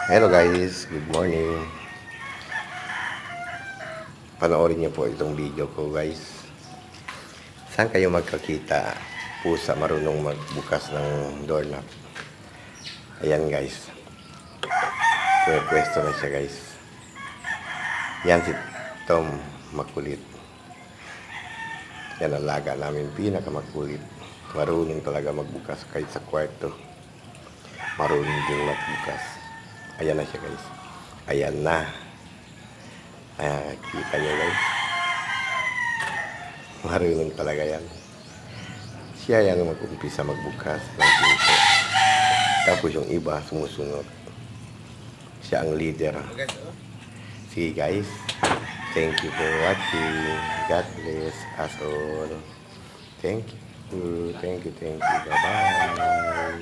Hello guys, good morning. Panoorin niyo po itong video ko guys. Saan kayo magkakita? Pusa marunong magbukas ng doorknob. Ayan guys. Pwesto na siya guys. Yan si Tom, makulit. Yan ang alaga namin, pinakamakulit. Marunong talaga magbukas kahit sa kwarto. Marunong din magbukas. Ayan na siya guys. Ayan na. Kita nyo guys. Marunong talaga yan. Siya yung mag-umpisa magbukas ng pinto. Tapos yung iba sumusunod. Siya ang leader. Sige guys. Thank you for watching. God bless us all. Thank you. Thank you. Bye-bye.